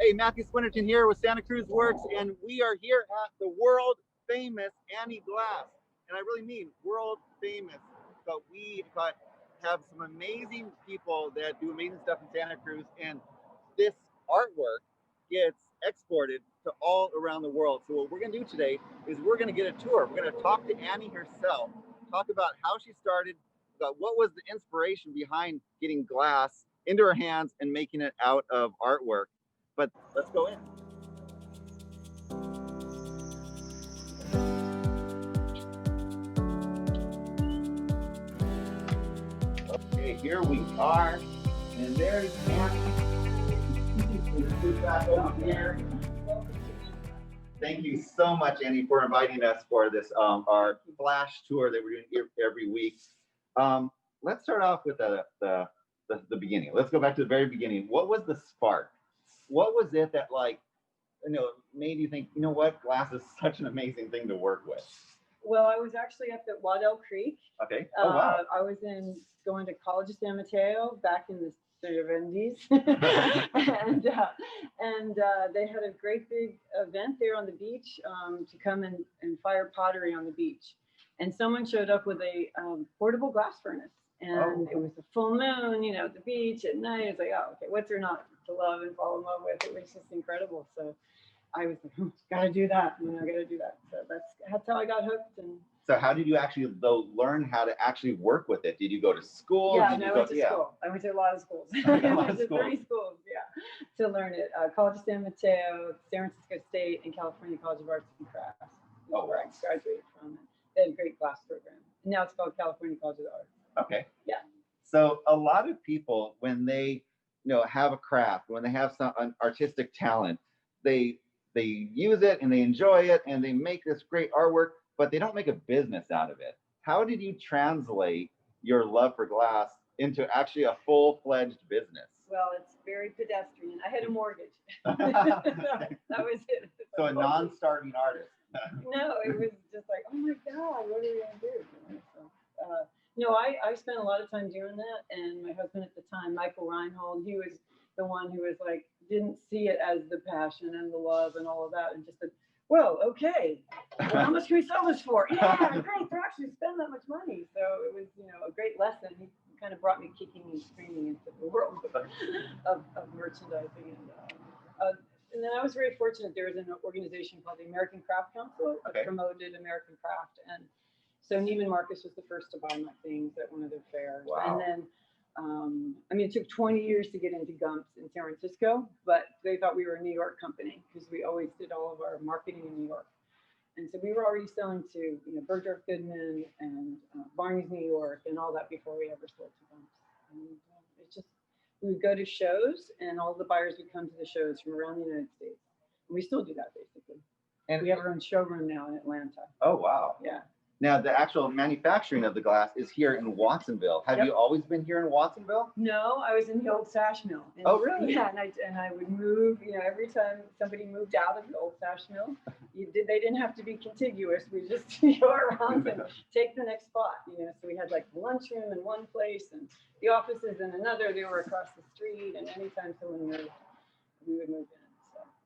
Hey, Matthew Swinnerton here with Santa Cruz Works, and we are here at the world famous Annieglass. And I really mean world famous. But have some amazing people that do amazing stuff in Santa Cruz, and this artwork gets exported to all around the world. So what we're going to do today is we're going to get a tour. We're going to talk to Annie herself, talk about how she started, about what was the inspiration behind getting glass into her hands and making it out of artwork. But let's go in. Okay, here we are, and there's Annie. Back over here. Thank you so much, Annie, for inviting us for this our flash tour that we're doing every week. Let's start off with the beginning. Let's go back to the very beginning. What was the spark? What was it that made you think, you know what, glass is such an amazing thing to work with? Well, I was actually up at Waddell Creek. Okay. Oh, wow. I was going to College of San Mateo back in the 70s. and they had a great big event there on the beach to come and fire pottery on the beach. And someone showed up with a portable glass furnace. And It was a full moon, at the beach at night. It's like, oh, okay, what's there not to love and fall in love with? It was just incredible. So I was like, gotta do that. Gotta do that. So that's how I got hooked. And so how did you actually learn how to actually work with it? Did you go to school? Yeah, I went to school. I went to a lot of schools. I went to 3 schools, to learn it. College of San Mateo, San Francisco State, and California College of Arts and Crafts. Where I graduated from. They had a great glass program. And now it's called California College of Arts. Okay. Yeah. So a lot of people, when they have a craft, when they have an artistic talent, they use it and they enjoy it and they make this great artwork, but they don't make a business out of it. How did you translate your love for glass into actually a full-fledged business? Well, it's very pedestrian. I had a mortgage. That was it. So a non-starving artist. No, it was just like, oh my God, what are we gonna do? I spent a lot of time doing that, and my husband at the time, Michael Reinhold, he was the one who was like, didn't see it as the passion and the love and all of that, and just said, well, okay, how much can we sell this for? Yeah, great, they're actually spend that much money. So it was, a great lesson. He kind of brought me kicking and screaming into the world of merchandising. And then I was very fortunate. There was an organization called the American Craft Council that promoted American craft, and so Neiman Marcus was the first to buy my things at one of their fairs. Wow. And then, it took 20 years to get into Gumps in San Francisco, but they thought we were a New York company because we always did all of our marketing in New York. And so we were already selling to, Bergdorf Goodman and Barney's New York and all that before we ever sold to Gumps. And it's just, we would go to shows and all the buyers would come to the shows from around the United States. And we still do that basically. And we have our own showroom now in Atlanta. Oh, wow. Yeah. Now, the actual manufacturing of the glass is here in Watsonville. Have you always been here in Watsonville? No, I was in the old sash mill. Oh, really? Yeah, and I would move, every time somebody moved out of the old sash mill, they didn't have to be contiguous. We just go around and take the next spot, So we had like the lunchroom in one place and the offices in another. They were across the street, and anytime someone moved, we would move in.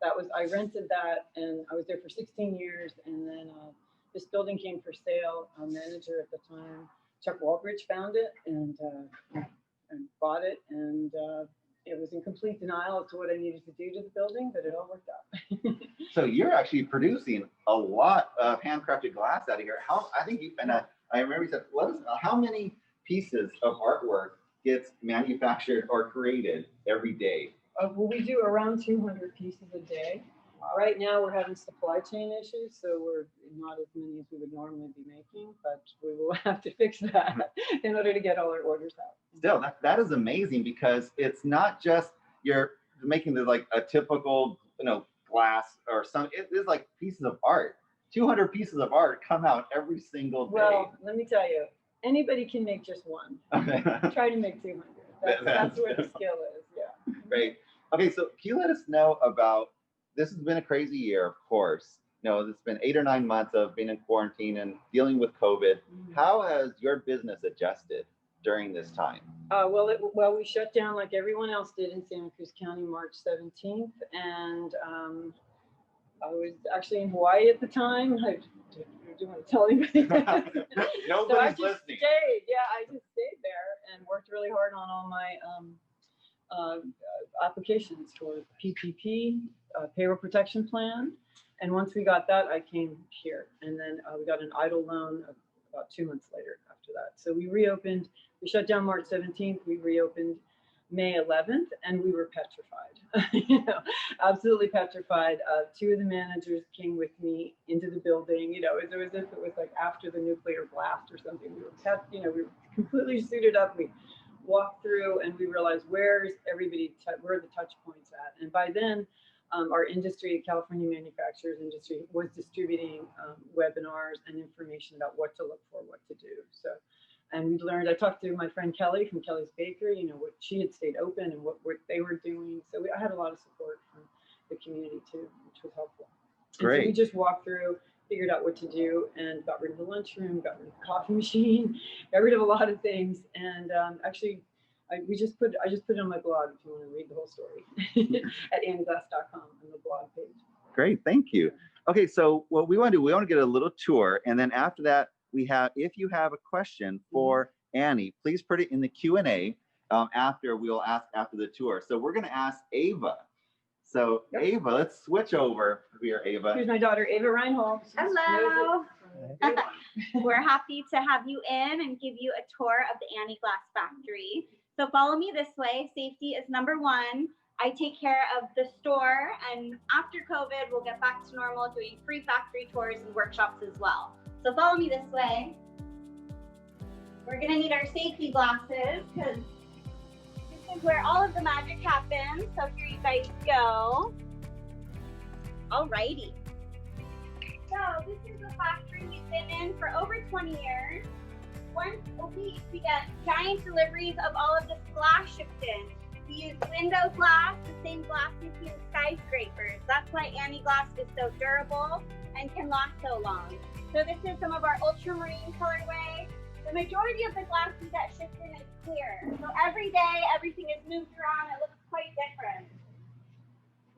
So I rented that, and I was there for 16 years, and then this building came for sale. Our manager at the time, Chuck Walbridge, found it and bought it. And it was in complete denial as to what I needed to do to the building, but it all worked out. So you're actually producing a lot of handcrafted glass out of here. I remember you said, let us know, how many pieces of artwork gets manufactured or created every day? Well, we do around 200 pieces a day. Right now we're having supply chain issues, so we're not as many as we would normally be making, but we will have to fix that in order to get all our orders out. Still, that is amazing, because it's not just you're making like a typical, glass or some. It is like pieces of art. 200 pieces of art come out every single day. Well, let me tell you, anybody can make just one. Try to make 200. That's where the skill is. Yeah. Great. Okay, so can you let us know about? This has been a crazy year, of course. It's been 8 or 9 months of being in quarantine and dealing with COVID. Mm-hmm. How has your business adjusted? during this time? Well, we shut down like everyone else did in Santa Cruz County March 17th, and I was actually in Hawaii at the time. I don't want to tell anybody. Nobody's So I just listening. stayed. Yeah, I just stayed there and worked really hard on all my applications for PPP, payroll protection plan. And once we got that, I came here. And then we got an EIDL loan about 2 months later after that. So we reopened. We shut down March 17th. We reopened May 11th, and we were petrified. Absolutely petrified. Two of the managers came with me into the building. It was as if it was like after the nuclear blast or something. We were completely suited up. We walked through, and we realized where are the touch points at. And by then, our industry, California manufacturers industry, was distributing webinars and information about what to look for, what to do. So. And we learned, I talked to my friend Kelly from Kelly's Bakery, what she had stayed open and what they were doing. So I had a lot of support from the community too, which was helpful. Great. And so we just walked through, figured out what to do, and got rid of the lunchroom, got rid of the coffee machine, got rid of a lot of things. And actually, I just put it on my blog if you want to read the whole story at annieglass.com on the blog page. Great, thank you. Okay, so what we want to do, we want to get a little tour, and then after that, if you have a question for Annie, please put it in the Q&A we'll ask after the tour. So we're going to ask Ava. So yep. Ava, let's switch over here, Ava. Here's my daughter, Ava Reinhold. Hello. We're happy to have you in and give you a tour of the Annieglass factory. So follow me this way. Safety is number one. I take care of the store, and after COVID, we'll get back to normal doing free factory tours and workshops as well. So follow me this way. We're gonna need our safety glasses because this is where all of the magic happens. So here you guys go. Alrighty. So this is the factory we've been in for over 20 years. Once a week, we get giant deliveries of all of this glass shipped in. We use window glass, the same glass you see in skyscrapers. That's why Annieglass is so durable and can last so long. So this is some of our ultramarine colorway. The majority of the glass we get shipped in is clear. So every day, everything is moved around. It looks quite different.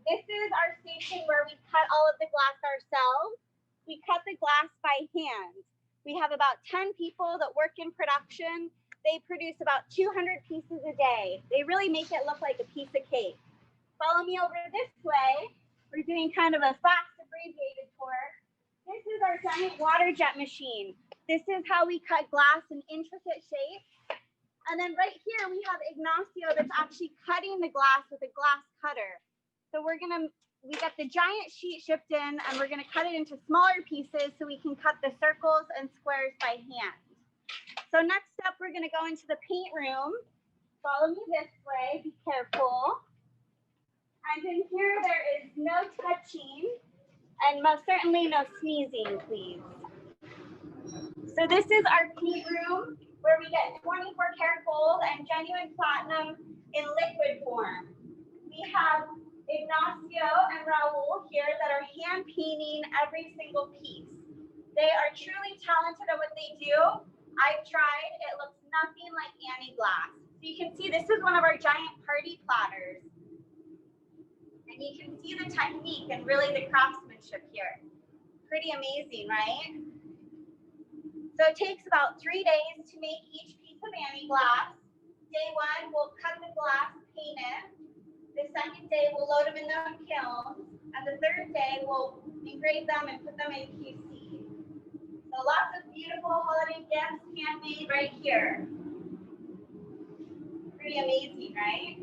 This is our station where we cut all of the glass ourselves. We cut the glass by hand. We have about 10 people that work in production. They produce about 200 pieces a day. They really make it look like a piece of cake. Follow me over this way. We're doing kind of a fast abbreviated tour. This is our giant water jet machine. This is how we cut glass in intricate shapes. And then right here, we have Ignacio that's actually cutting the glass with a glass cutter. So we got the giant sheet shipped in, and we're gonna cut it into smaller pieces so we can cut the circles and squares by hand. So next up, we're gonna go into the paint room. Follow me this way, be careful. And in here, there is no touching. And most certainly no sneezing, please. So this is our paint room where we get 24 karat gold and genuine platinum in liquid form. We have Ignacio and Raul here that are hand painting every single piece. They are truly talented at what they do. I've tried, it looks nothing like Annieglass. So you can see this is one of our giant party platters. And you can see the technique and really the craftsmanship here. Pretty amazing, right? So it takes about 3 days to make each piece of Annieglass. Day one, we'll cut the glass, paint it. The second day, we'll load them in the kiln. And the third day, we'll engrave them and put them in QC. So lots of beautiful holiday gifts handmade right here. Pretty amazing, right?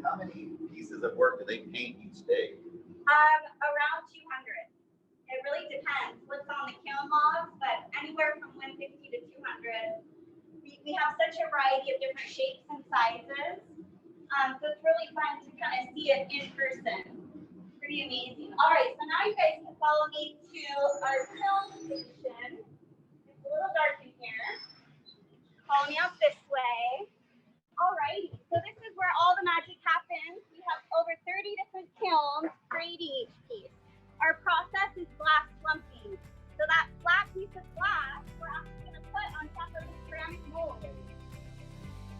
How many pieces of work do they paint each day? Around 200. It really depends what's on the kiln logs, but anywhere from 150 to 200. We have such a variety of different shapes and sizes. So it's really fun to kind of see it in person. Pretty amazing. All right, so now you guys can follow me to our kiln station. It's a little dark in here. Follow me up this way. All right, so this is where all the magic happens. We have over 30 different kilns creating each piece. Our process is glass slumping. So that flat piece of glass, we're actually going to put on top of the ceramic mold.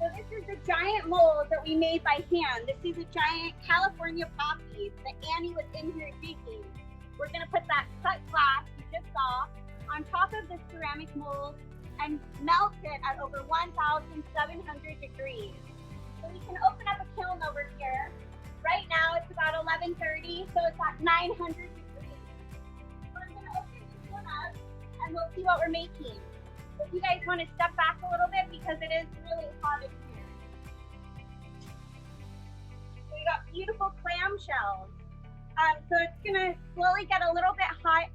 So this is a giant mold that we made by hand. This is a giant California poppy that Annie was in here digging. We're going to put that cut glass you just saw on top of the ceramic mold and melt it at over 1,700 degrees. So we can open up a kiln over here. Right now it's about 11:30, so it's at 900 degrees. We're going to open this one up and we'll see what we're making. So if you guys want to step back a little bit because it is really hot in here. So we got beautiful clamshells. So it's gonna slowly get a little bit hotter.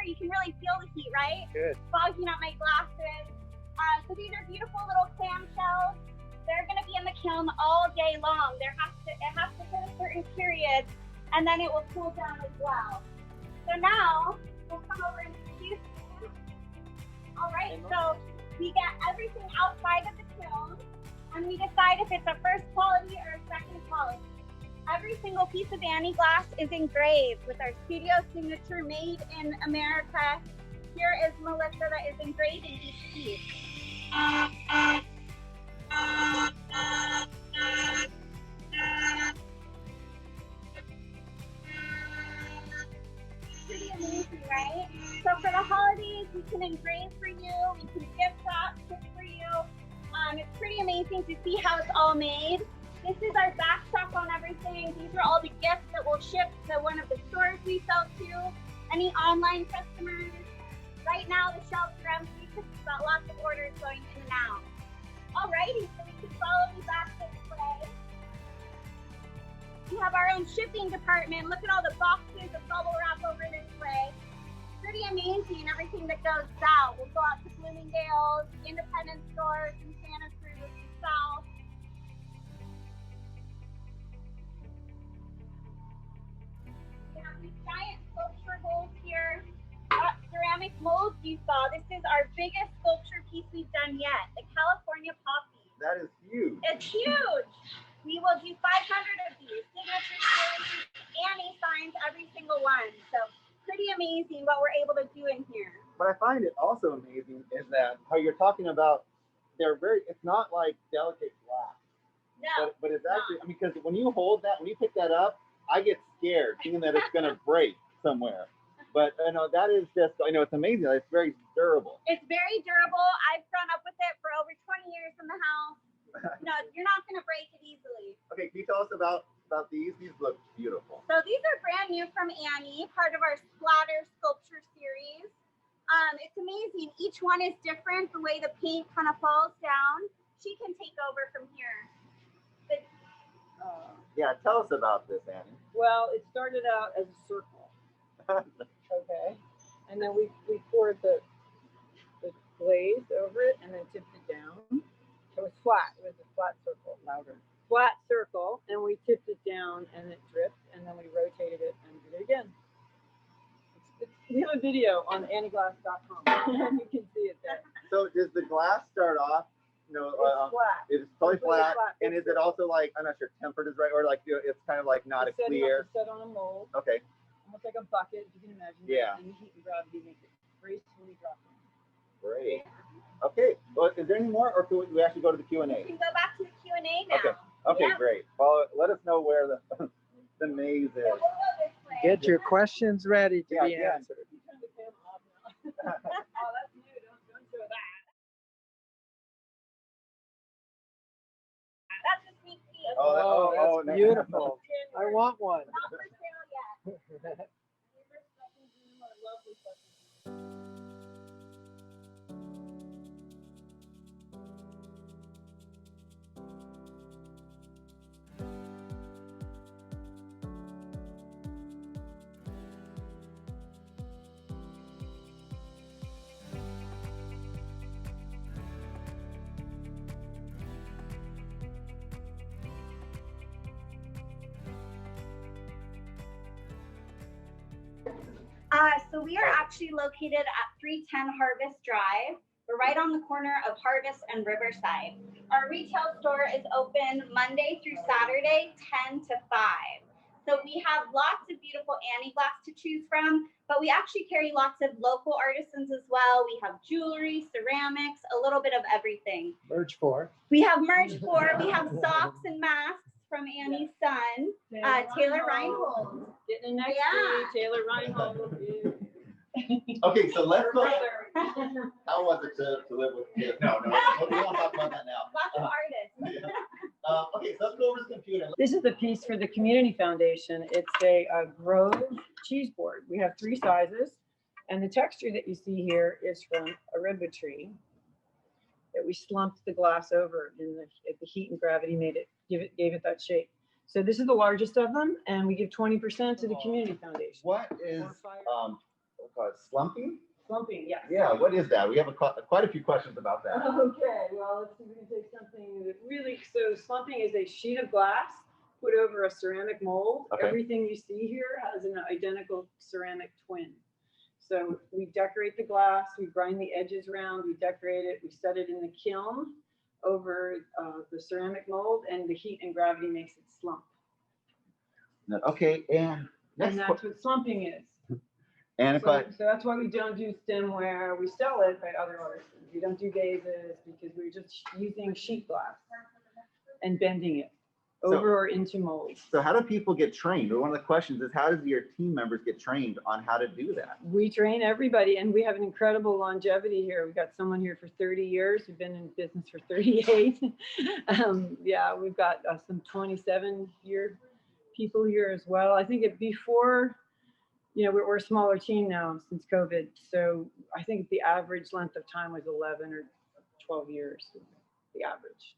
You can really feel the heat, right? Good. Fogging up my glasses. So these are beautiful little clamshells. They're gonna be in the kiln all day long. It has to hit a certain period, and then it will cool down as well. So now we'll come over and introduce. All right. So we get everything outside of the kiln, and we decide if it's a first quality or a second quality. Every single piece of Annieglass is engraved with our studio signature, made in America. Here is Melissa that is engraving each piece. Pretty amazing, right? So for the holidays, we can engrave for you, we can gift wrap, ship for you. It's pretty amazing to see how it's all made. This is our backstop on everything. These are all the gifts that we'll ship to one of the stores we sell to, any online customers. Right now, the shelves are empty because we've got lots of orders going in and out. Alrighty, so we can follow me back this way. We have our own shipping department. Look at all the boxes of bubble wrap over this way. Pretty amazing, everything that goes south. We'll go out to Bloomingdale's, independent stores in Santa Cruz, south. These giant sculpture bowls here. That ceramic mold you saw, this is our biggest sculpture piece we've done yet, the California poppy. That is huge. It's huge. We will do 500 of these signature series. Annie signs every single one. So pretty amazing what we're able to do in here. What I find it also amazing is that how you're talking about, it's not like delicate glass. No. But it's actually, I mean, because when you hold that, when you pick that up, I get scared thinking that it's going to break somewhere. But I know that is just, I know it's amazing. It's very durable. It's very durable. I've grown up with it for over 20 years in the house. No, you're not going to break it easily. Okay, can you tell us about these? These look beautiful. So these are brand new from Annie, part of our splatter sculpture series. It's amazing. Each one is different. The way the paint kind of falls down. She can take over from here. Yeah, tell us about this, Annie. Well, it started out as a circle. Okay. And then we poured the glaze over it and then tipped it down. It was flat. It was a flat circle. Louder. Flat circle, and we tipped it down and it dripped, and then we rotated it and did it again. We have a video on annieglass.com. You can see it there. So does the glass start off? It's flat. It's totally flat. flat. And is it also like, I'm not sure, tempered is right, or like it's kind of like not a clear? It's set on a mold, Okay. almost like a bucket, if you can imagine. Yeah. And the heat and gravity makes it gracefully drop in. Great. Okay. Well, is there any more, or can we actually go to the Q&A? We can go back to the Q&A now. Okay, Yeah. great. Well, let us know where the maze is. So we'll go this way. Get your questions ready to be Yeah. answered. You turn the camera off now. Oh, that's new. Don't show that. That's a sneak peek. Oh, that's beautiful. I January. want one. Not for sale yet. These are stuffing room or lovely stuffing. So we are actually located at 310 Harvest Drive. We're right on the corner of Harvest and Riverside. Our retail store is open Monday through Saturday, 10 to 5. So we have lots of beautiful Annieglass to choose from, but we actually carry lots of local artisans as well. We have jewelry, ceramics, a little bit of everything. Merge 4. We have merch for, we have socks and masks from Annie's son, Taylor Reinhold. Getting next Yeah. to Taylor Reinhold. Okay, so let's go. Brother. How was it to live with kids? No, we won't talk about that now. Lots of artists. Okay, so let's go over to the computer. This is the piece for the Community Foundation. It's a Grove cheese board. We have 3 sizes, and the texture that you see here is from a redwood tree that we slumped the glass over in the heat and gravity gave it that shape. So this is the largest of them, and we give 20% to the Community Foundation. What is slumping? Slumping, yes. Yeah, what is that? We have quite a few questions about that. Okay, well, let's see if we can take something that really, so slumping is a sheet of glass put over a ceramic mold. Okay. Everything you see here has an identical ceramic twin. So we decorate the glass, we grind the edges around, we decorate it, we set it in the kiln over the ceramic mold, and the heat and gravity makes it slump. Okay, and And that's what slumping is. And if So that's why we don't do stemware. We sell it by other artisans. We don't do vases because we're just using sheet glass and bending it over or into molds. So how do people get trained? One of the questions is, how does your team members get trained on how to do that? We train everybody, and we have an incredible longevity here. We've got someone here for 30 years. We've been in business for 38. Yeah, we've got some 27-year people here as well. I think before, you know, we're a smaller team now since COVID. So I think the average length of time was 11 or 12 years, the average.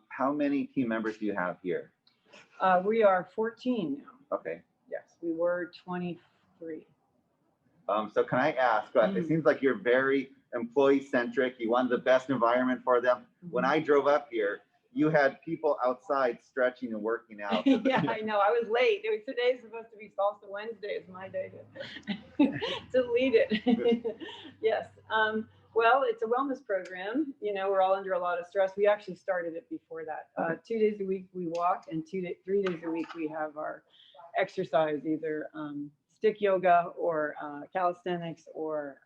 How many team members do you have here? We are 14 now. Okay. Yes, we were 23. So can I ask, it seems like you're very employee-centric. You want the best environment for them. When I drove up here, you had people outside stretching and working out. Yeah, I know. I was late. Today's supposed to be Salsa Wednesday. It's my day to lead it. Yes. Well, it's a wellness program. You know, we're all under a lot of stress. We actually started it before that. 2 days a week we walk, and 3 days a week we have our exercise, either stick yoga or calisthenics or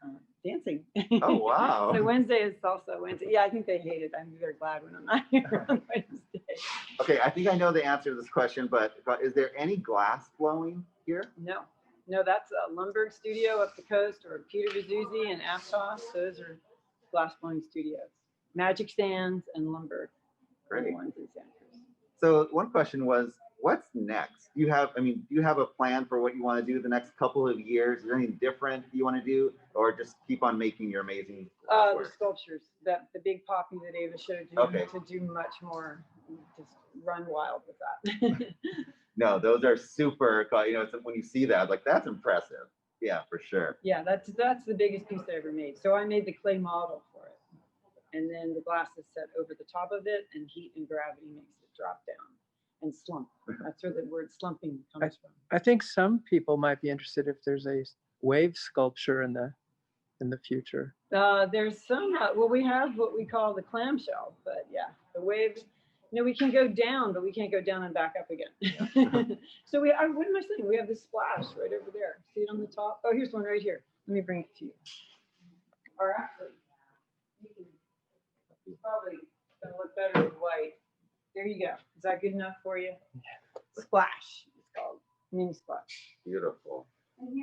dancing. Oh, wow. So Wednesday is Salsa Wednesday. Yeah, I think they hate it. I'm very glad when I'm not here on Wednesday. Okay, I think I know the answer to this question, but is there any glass blowing here? No, that's a Lumberg studio up the coast, or Peter Vizuzzi and Aptos. Those are glass blowing studios. Magic Sands and Lumberg. Great. Ones in Santa Cruz. So one question was, what's next? Do you have a plan for what you want to do the next couple of years? Is there anything different you want to do, or just keep on making your amazing The work? sculptures, the big poppy that Ava showed you, Okay. to do much more, just run wild with that. No, those are super, you know, when you see that, like, that's impressive. Yeah, for sure. Yeah, that's the biggest piece I ever made. So I made the clay model for it, and then the glass is set over the top of it, and heat and gravity makes it drop down and slump. That's where the word slumping comes from. I think some people might be interested if there's a wave sculpture in the future. There's some, well, we have what we call the clamshell, but yeah, the waves, you know, we can go down, but we can't go down and back up again. So what am I saying? We have this splash right over there. See it on the top? Oh, here's one right here. Let me bring it to you. Or actually, it's probably gonna look better with white. There you go. Is that good enough for you? Splash, it's called. Mini splash. Beautiful.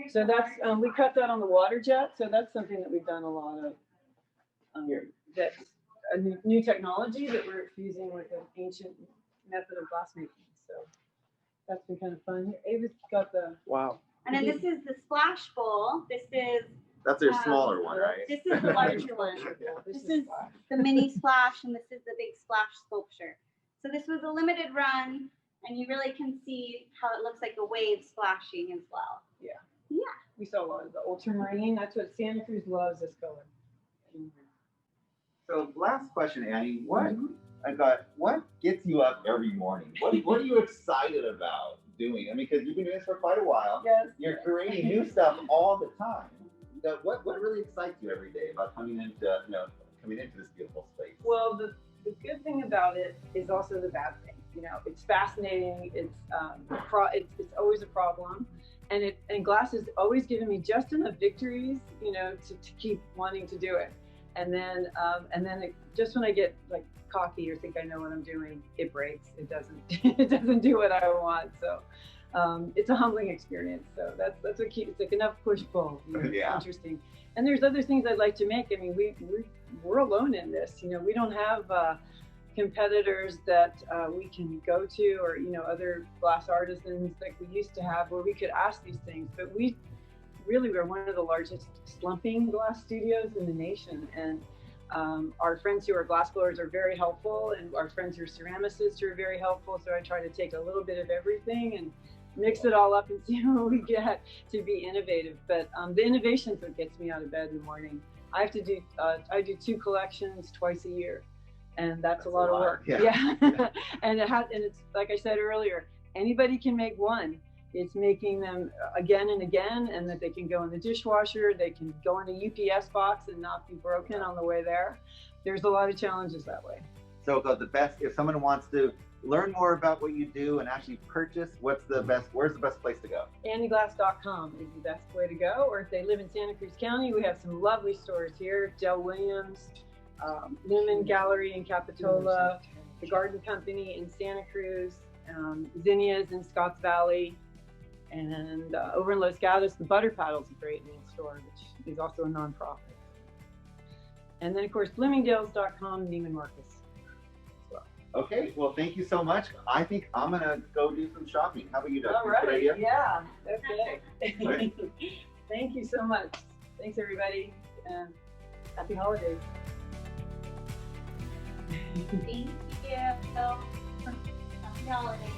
So that's, we cut that on the water jet. So that's something that we've done a lot of. That's a new technology that we're fusing with an ancient method of glass making. So that's been kind of fun. Here, Ava's got the. Wow. And then this is the splash bowl. That's your smaller one, right? This is the larger one. This is the mini splash, and this is the big splash sculpture. So this was a limited run, and you really can see how it looks like a wave splashing as well. Yeah. Yeah. We saw a lot of the ultramarine. That's what Santa Cruz loves, this color. So last question, Annie, what gets you up every morning? What are you excited about doing? I mean, because you've been doing this for quite a while. Yes. You're creating new stuff all the time. So what really excites you every day about coming into, you know, coming into this beautiful space? Well, the good thing about it is also the bad thing. You know, it's fascinating. It's always a problem, and glass has always given me just enough victories, you know, to keep wanting to do it. And then just when I get like cocky or think I know what I'm doing, it breaks. It doesn't. It doesn't do what I want. So it's a humbling experience. So that's what keeps. It's like enough push pull. You know, Yeah. It's interesting. And there's other things I'd like to make. I mean, we're alone in this. You know, we don't have competitors that we can go to, or you know, other glass artisans like we used to have, where we could ask these things. But we're one of the largest slumping glass studios in the nation, and our friends who are glassblowers are very helpful, and our friends who are ceramicists are very helpful. So I try to take a little bit of everything and mix it all up and see what we get to be innovative. But the innovation's what gets me out of bed in the morning. I do 2 collections twice a year, and that's a lot of work. Yeah. and it's like I said earlier, anybody can make one. It's making them again and again, and that they can go in the dishwasher, they can go in a UPS box and not be broken on the way there. There's a lot of challenges that way. So the best, if someone wants to learn more about what you do and actually purchase, where's the best place to go? Annieglass.com is the best way to go. Or if they live in Santa Cruz County, we have some lovely stores here. Del Williams, Lumen Gallery in Capitola, the Garden Company in Santa Cruz, Zinnia's in Scotts Valley, and over in Los Gatos, the Butter Paddle's a great little store, which is also a nonprofit. And then, of course, Bloomingdales.com, Neiman Marcus. Okay, well, thank you so much. I think I'm gonna go do some shopping. How about you, Doug? All right, Good idea? yeah, okay. Right. Thank you so much. Thanks, everybody, and happy holidays. Thank you. Happy holidays.